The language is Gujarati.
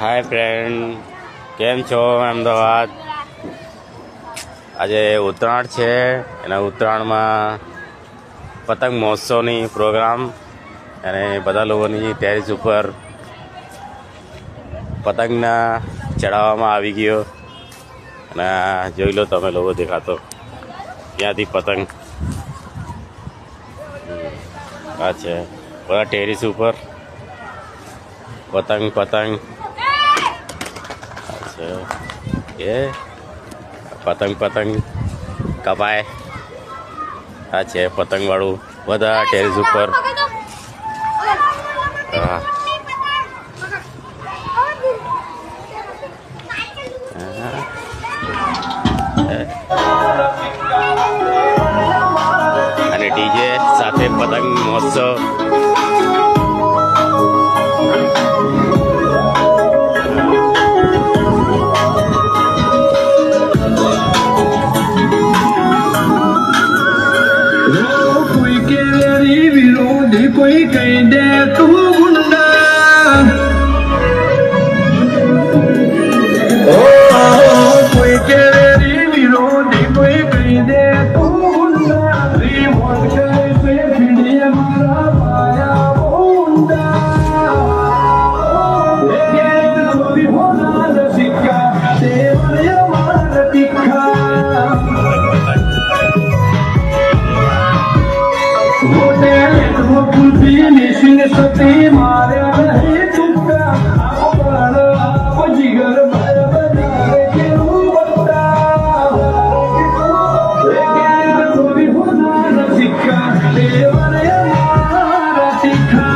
હાય ફ્રેન્ડ, કેમ છો? અમદાવાદ આજે ઉત્તરાયણ છે અને ઉત્તરાયણમાં પતંગ મહોત્સવની પ્રોગ્રામ અને બધા લોકોની ટેરેસ ઉપર પતંગના ચડાવવામાં આવી ગયો અને જોઈ લો તમે લોકો દેખાતો ત્યાંથી પતંગ આ છે બધા ટેરેસ ઉપર પતંગ એ પતંગ કપાય. આ છે પતંગ વાળું બધા ટેરેસ ઉપર. અને ડીજે સાથે પતંગ મહોત્સવ. कोई कहीं दे तू गुंडा कोई केरी विरोधी कोई कहीं दे तू गुंडा रिमोट करे से भिड़िया मारा पाया मुंडा लेकिन भी होना रसिका देवरिया मार दिखा फिनिशिंग सती मारे नहीं चुका जिगर के बता भी होना रसिका देवर रसिका